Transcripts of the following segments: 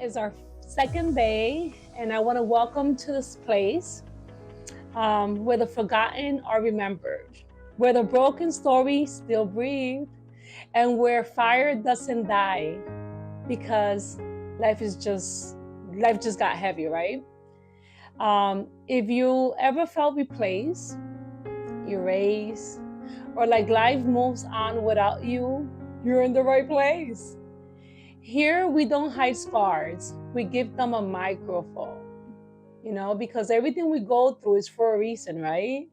is our second day, and I want to welcome to this place where the forgotten are remembered, where the broken stories still breathe, and where fire doesn't die because life is just life just got heavy, right? If you ever felt replaced, erased, or like life moves on without you, you're in the right place. Here, we don't hide scars, we give them a microphone, because everything we go through is for a reason, right?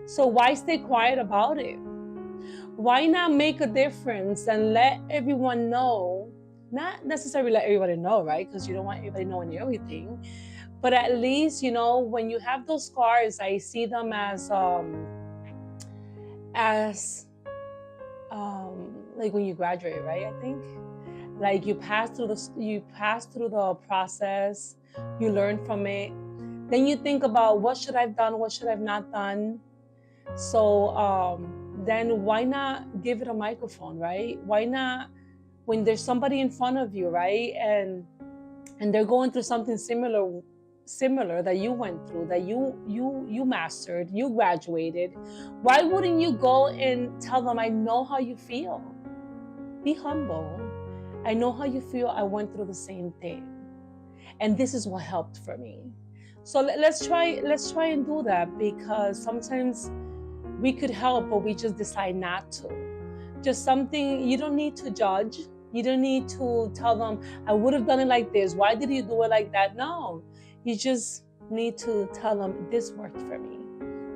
So, why stay quiet about it? Why not make a difference and let everyone know? Not necessarily let everybody know, right? Because you don't want everybody knowing everything. But at least, when you have those scars, I see them as like when you graduate, right? I think like you pass through the process, you learn from it, then you think about what should I've done, what should I've not done. So then why not give it a microphone, right? Why not, when there's somebody in front of you, right, and they're going through something similar that you went through, that you mastered, you graduated, why wouldn't you go and tell them, I know how you feel? Be humble. I know how you feel. I went through the same thing, and this is what helped for me. So let's try and do that, because sometimes we could help, but we just decide not to. Just something, you don't need to judge. You don't need to tell them, I would have done it like this. Why did you do it like that? No, you just need to tell them, this worked for me.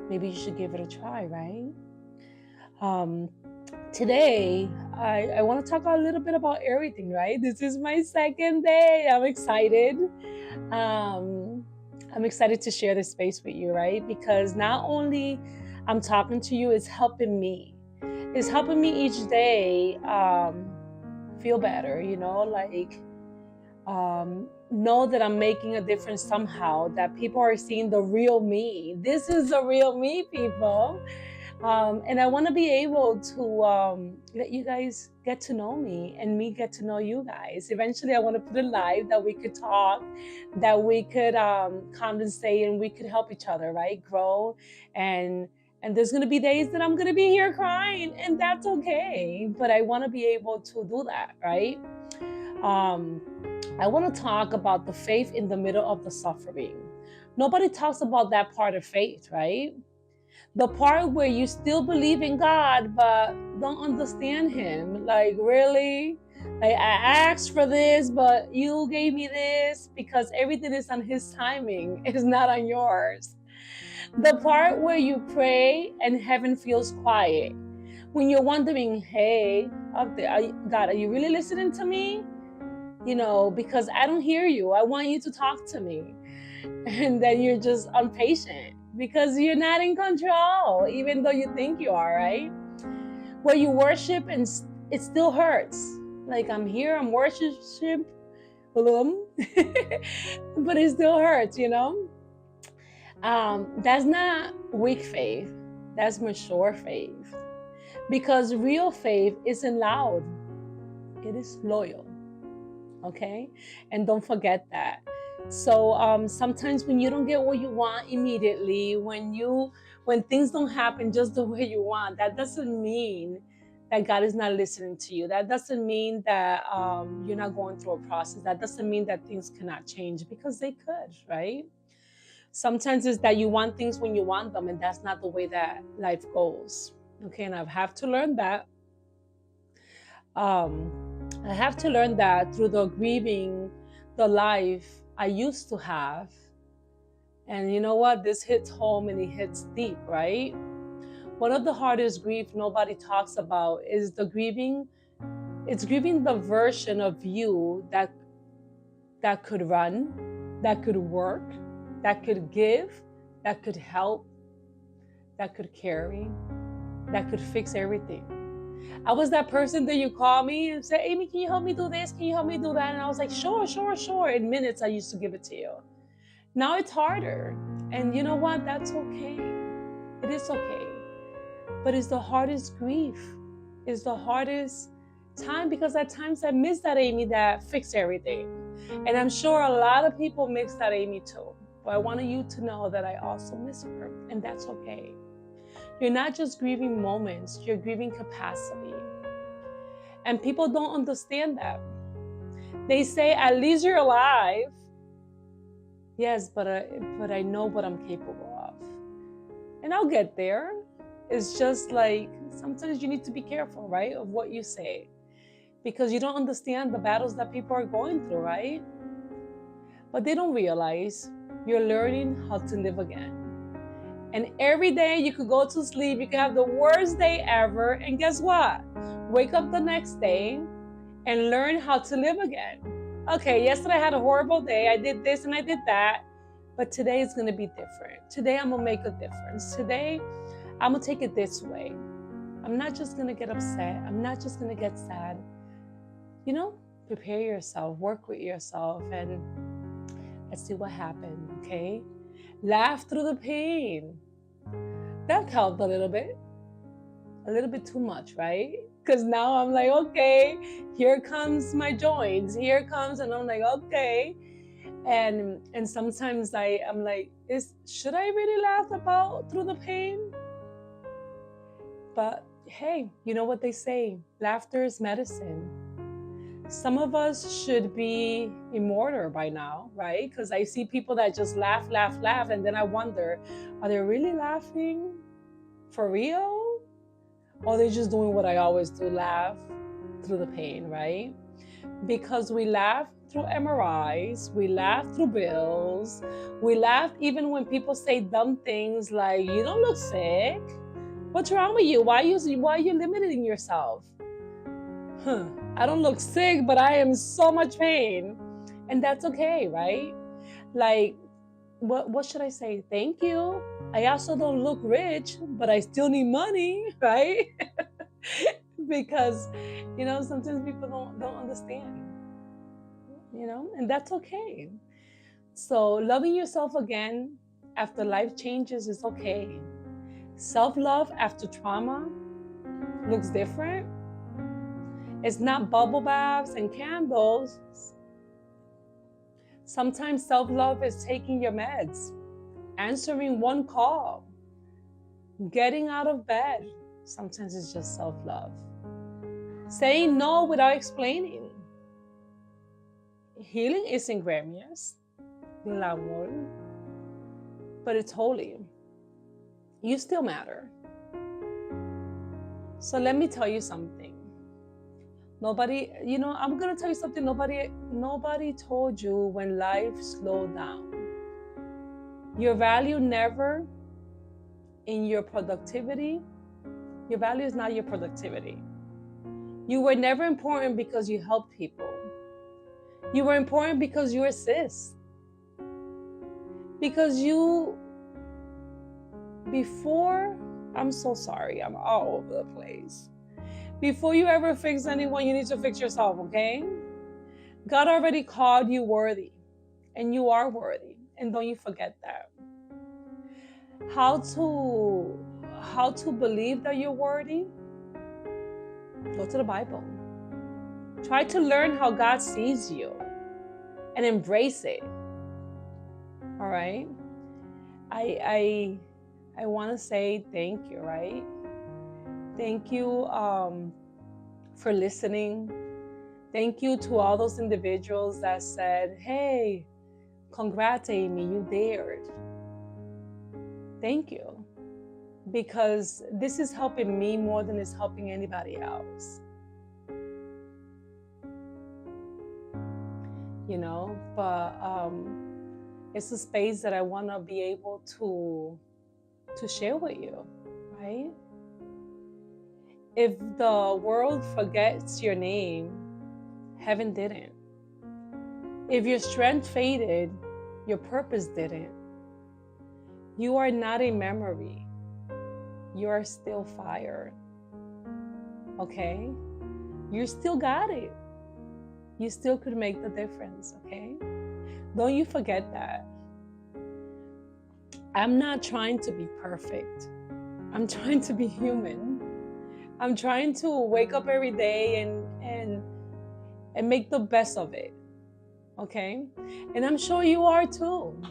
Maybe you should give it a try, right? Um, Today, I want to talk a little bit about everything, right? This is my second day. I'm excited. Um, I'm excited to share this space with you, right? Because not only I'm talking to you, it's helping me. It's helping me each day feel better, know that I'm making a difference somehow, that people are seeing the real me. This is the real me, people. And I want to be able to let you guys get to know me and me get to know you guys. Eventually, I want to put it live, that we could talk, that we could condensate, and we could help each other, right? Grow. And there's going to be days that I'm going to be here crying, and that's okay. But I want to be able to do that, right? Um, I want to talk about the faith in the middle of the suffering. Nobody talks about that part of faith, right? The part where you still believe in God but don't understand Him. Like, really? Like, I asked for this, but you gave me this, because everything is on His timing, it's not on yours. The part where you pray and heaven feels quiet. When you're wondering, hey, up there, God, are you really listening to me? Because I don't hear you. I want you to talk to me. And then you're just impatient because you're not in control, even though you think you are, right? Where you worship and it still hurts. Like, I'm here, I'm worshiping, but it still hurts. That's not weak faith. That's mature faith. Because real faith isn't loud. It is loyal. Okay? And don't forget that. So sometimes when you don't get what you want immediately, when things don't happen just the way you want, that doesn't mean that God is not listening to you. That doesn't mean that you're not going through a process. That doesn't mean that things cannot change, because they could, right? Sometimes it's that you want things when you want them, and that's not the way that life goes. Okay, and I've had to learn that. I have to learn that through the grieving the life I used to have. And you know what? This hits home and it hits deep, right? One of the hardest grief nobody talks about is the grieving. It's grieving the version of you that could run, that could work, that could give, that could help, that could carry, that could fix everything. I was that person that you call me and say, Amy, can you help me do this? Can you help me do that? And I was like, sure. In minutes, I used to give it to you. Now it's harder. And you know what? That's okay. It is okay. But it's the hardest grief. It's the hardest time, because at times I miss that Amy that fixed everything. And I'm sure a lot of people miss that Amy too. But I want you to know that I also miss her, and that's okay. You're not just grieving moments, you're grieving capacity. And people don't understand that. They say, at least you're alive. Yes, but I know what I'm capable of. And I'll get there. It's just like, sometimes you need to be careful, right, of what you say. Because you don't understand the battles that people are going through, right? But they don't realize you're learning how to live again. And every day you could go to sleep, you could have the worst day ever, and guess what? Wake up the next day and learn how to live again. Okay, yesterday I had a horrible day. I did this and I did that, but today is gonna be different. Today I'm gonna make a difference. Today I'm gonna take it this way. I'm not just gonna get upset. I'm not just gonna get sad. You know, prepare yourself, work with yourself, and let's see what happened, okay? Laugh through the pain. That helped a little bit too much, right? Because now I'm like, okay, here comes my joints, here comes, and I'm like, okay. And sometimes I'm like, should I really laugh about through the pain? But hey, you know what they say, laughter is medicine. Some of us should be immortal by now, right? Because I see people that just laugh, and then I wonder, are they really laughing for real? Or they're just doing what I always do, laugh through the pain, right? Because we laugh through MRIs, we laugh through bills, we laugh even when people say dumb things like, you don't look sick. What's wrong with you? Why are you limiting yourself? I don't look sick, but I am so much pain. And that's okay, right? Like, what should I say? Thank you. I also don't look rich, but I still need money, right? Because, sometimes people don't understand, and that's okay. So loving yourself again after life changes is okay. Self-love after trauma looks different. It's not bubble baths and candles. Sometimes self-love is taking your meds, answering one call, getting out of bed. Sometimes it's just self-love. Saying no without explaining. Healing isn't glamorous, but it's holy. You still matter. So let me tell you something. Nobody, I'm gonna tell you something. Nobody told you when life slowed down. Your value never in your productivity. Your value is not your productivity. You were never important because you helped people. You were important because you assist. Because I'm so sorry, I'm all over the place. Before you ever fix anyone, you need to fix yourself, okay? God already called you worthy, and you are worthy, and don't you forget that. How to believe that you're worthy? Go to the Bible. Try to learn how God sees you and embrace it. All right? I want to say thank you, right? Thank you for listening. Thank you to all those individuals that said, hey, congrats, Amy, you dared. Thank you. Because this is helping me more than it's helping anybody else. But it's a space that I want to be able to share with you, right? If the world forgets your name, heaven didn't. If your strength faded, your purpose didn't. You are not a memory. You are still fire. Okay? You still got it. You still could make the difference, okay? Don't you forget that. I'm not trying to be perfect. I'm trying to be human. I'm trying to wake up every day and and make the best of it. Okay? And I'm sure you are too.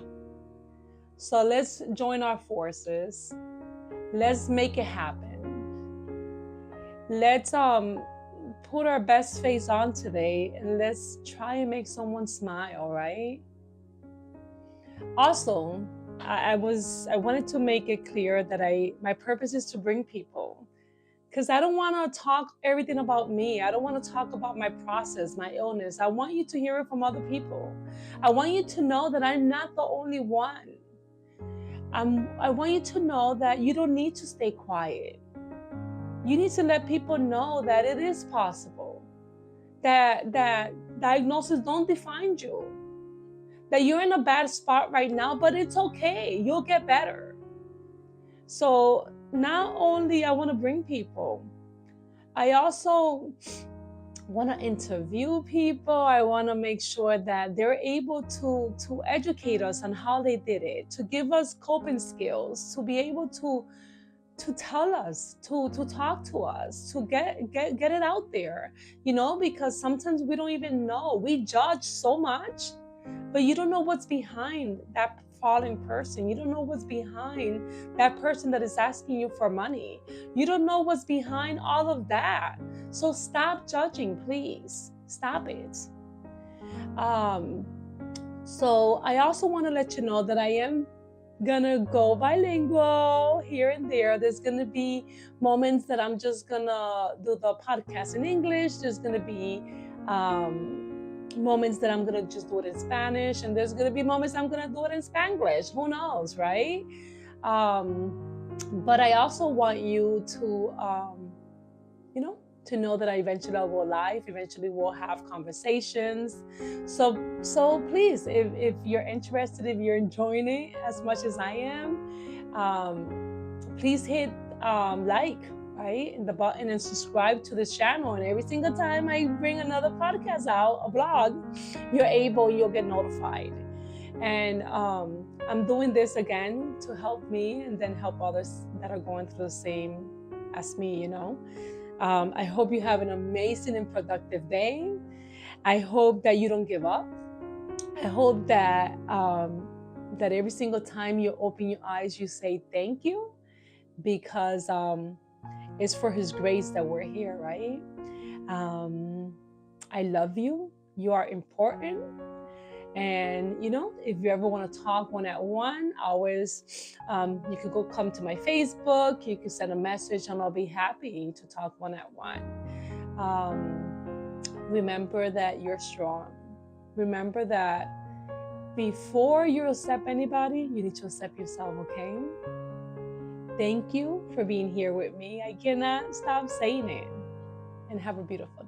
So let's join our forces. Let's make it happen. Let's put our best face on today and let's try and make someone smile, right? Also, I wanted to make it clear that my purpose is to bring people, because I don't want to talk everything about me. I don't want to talk about my process, my illness. I want you to hear it from other people. I want you to know that I'm not the only one. I want you to know that you don't need to stay quiet. You need to let people know that it is possible, that diagnosis don't define you, that you're in a bad spot right now, but it's okay. You'll get better. So not only I want to bring people, I also want to interview people. I want to make sure that they're able to educate us on how they did it, to give us coping skills, to be able to tell us, to talk to us, to get it out there, because sometimes we don't even know. We judge so much, but you don't know what's behind that fallen person. You don't know what's behind that person that is asking you for money. You don't know what's behind all of that. So stop judging, please. Stop it. So I also want to let you know that I am gonna go bilingual here and there. There's gonna be moments that I'm just gonna do the podcast in English. There's gonna be moments that I'm gonna just do it in Spanish, and there's gonna be moments I'm gonna do it in Spanglish. Who knows, right? But I also want you to to know that I eventually will live, eventually we'll have conversations. So please, if you're interested, if you're enjoying it as much as I am, please hit like, right, in the button, and subscribe to this channel. And every single time I bring another podcast out, a blog, you'll get notified. And I'm doing this again to help me and then help others that are going through the same as me, I hope you have an amazing and productive day. I hope that you don't give up. I hope that that every single time you open your eyes, you say thank you, because it's for His grace that we're here, right? I love you. You are important. And if you ever want to talk one-on-one, always you could come to my Facebook. You can send a message, and I'll be happy to talk one-on-one. Remember that you're strong. Remember that before you accept anybody, you need to accept yourself. Okay? Thank you for being here with me. I cannot stop saying it. And have a beautiful day.